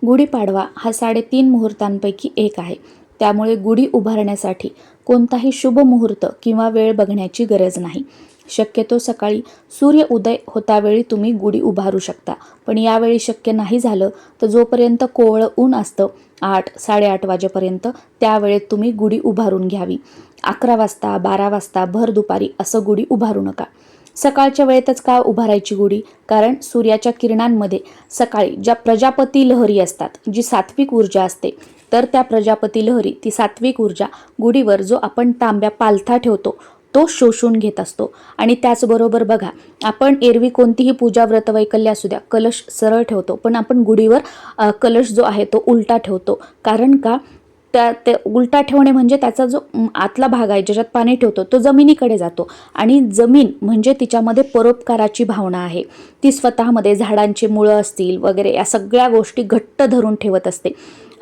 गुढीपाडवा हा 3.5 मुहूर्तांपैकी एक आहे. त्यामुळे गुढी उभारण्यासाठी कोणताही शुभ मुहूर्त किंवा वेळ बघण्याची गरज नाही. शक्यतो सकाळी सूर्य उदय होतावेळी तुम्ही गुढी उभारू शकता. पण यावेळी शक्य नाही झालं तर जोपर्यंत कोवळं ऊन असतं 8-8:30 वाजेपर्यंत त्यावेळेत तुम्ही गुढी उभारून घ्यावी. 11 वाजता 12 वाजता भर दुपारी असं गुढी उभारू नका. सकाळच्या वेळेतच का उभारायची गुढी? कारण सूर्याच्या किरणांमध्ये सकाळी ज्या प्रजापती लहरी असतात, जी सात्विक ऊर्जा असते, तर त्या प्रजापती लहरी, ती सात्विक ऊर्जा गुढीवर जो आपण तांब्या पालथा ठेवतो तो शोषून घेत असतो. आणि त्याचबरोबर बघा, आपण एरवी कोणतीही पूजा व्रत वैकल्य असू द्या, कलश सरळ ठेवतो, पण आपण गुढीवर कलश जो आहे तो उलटा ठेवतो. कारण का? ते उलटा ठेवणे म्हणजे त्याचा जो आतला भाग आहे ज्याच्यात पाणी ठेवतो तो जमिनीकडे जातो. आणि जमीन म्हणजे तिच्यामध्ये परोपकाराची भावना आहे. ती स्वतःमध्ये झाडांची मुळं असतील वगैरे या सगळ्या गोष्टी घट्ट धरून ठेवत असते.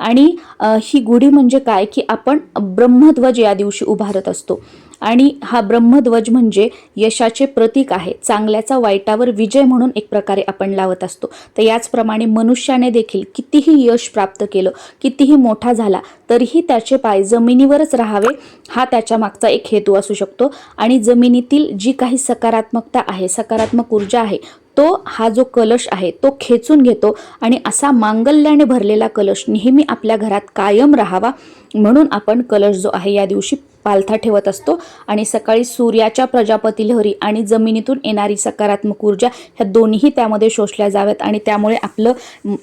आणि ही गुढी म्हणजे काय की आपण ब्रह्मध्वज या दिवशी उभारत असतो. आणि हा ब्रह्मध्वज म्हणजे यशाचे प्रतीक आहे. चांगल्याचा वाईटावर विजय म्हणून एक प्रकारे आपण लावत असतो. तर याचप्रमाणे मनुष्याने देखील कितीही यश प्राप्त केलं, कितीही मोठा झाला, तरीही त्याचे पाय जमिनीवरच राहावे हा त्याच्या मागचा एक हेतू असू शकतो. आणि जमिनीतील जी काही सकारात्मकता आहे, सकारात्मक ऊर्जा आहे, तो हा जो कलश आहे तो खेचून घेतो. आणि असा मांगल्याने भरलेला कलश नेहमी आपल्या घरात कायम राहावा म्हणून आपण कलश जो आहे या दिवशी पालथा ठेवत असतो. आणि सकाळी सूर्याच्या प्रजापती लहरी आणि जमिनीतून येणारी सकारात्मक ऊर्जा ह्या दोन्हीही त्यामध्ये शोषल्या जाव्यात. आणि त्यामुळे आपलं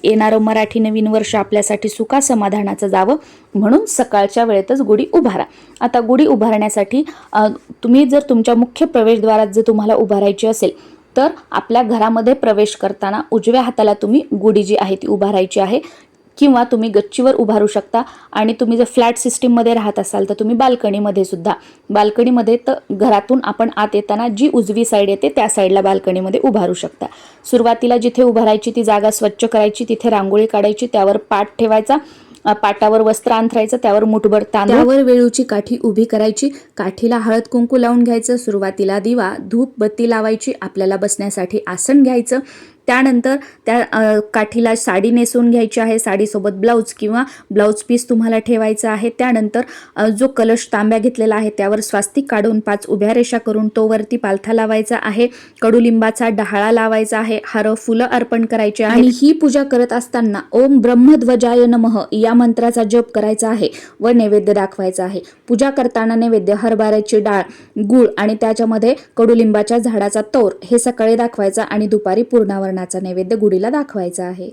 येणारं मराठी नवीन वर्ष आपल्यासाठी सुखा समाधानाचं जावं म्हणून सकाळच्या वेळेतच गुढी उभारा. आता गुढी उभारण्यासाठी तुम्ही जर तुमच्या मुख्य प्रवेशद्वारात जर तुम्हाला उभारायची असेल तर आपल्या घरामध्ये प्रवेश करताना उजव्या हाताला तुम्ही गुढी जी आहे ती उभारायची आहे. किंवा तुम्ही गच्चीवर उभारू शकता. आणि तुम्ही जर फ्लॅट सिस्टीममध्ये राहत असाल तर तुम्ही बाल्कनीमध्ये सुद्धा, बाल्कनीमध्ये तर घरातून आपण आत येताना जी उजवी साईड येते त्या साईडला बाल्कनीमध्ये उभारू शकता. सुरुवातीला जिथे उभारायची ती जागा स्वच्छ करायची, तिथे रांगोळी काढायची, त्यावर पाट ठेवायचा, पाटावर वस्त्र अंथरायचं, त्यावर मुठभर तांदूळ, त्यावर वेळूची काठी उभी करायची, काठीला हळद कुंकू लावून घ्यायचं, सुरुवातीला दिवा धूप बत्ती लावायची, आपल्याला बसण्यासाठी आसन घ्यायचं. त्यानंतर त्या काठीला साडी नेसून घ्यायची आहे, साडीसोबत ब्लाऊज किंवा ब्लाऊज पीस तुम्हाला ठेवायचा आहे. त्यानंतर जो कलश तांब्या घेतलेला आहे त्यावर स्वास्तिक काढून 5 उभ्या रेषा करून तो वरती पालथा लावायचा आहे, कडुलिंबाचा डहाळा लावायचा आहे, हार फुलं अर्पण करायचे आहे. आणि ही पूजा करत असताना ओम ब्रह्मध्वजाय नमः या मंत्राचा जप करायचा आहे व नैवेद्य दाखवायचा आहे. पूजा करताना नैवेद्य हरभऱ्याची डाळ, गूळ आणि त्याच्यामध्ये कडुलिंबाच्या झाडाचा तोर हे सकाळी दाखवायचा आणि दुपारी पूर्णावर नैवेद्य गुढीला दाखवायचा आहे.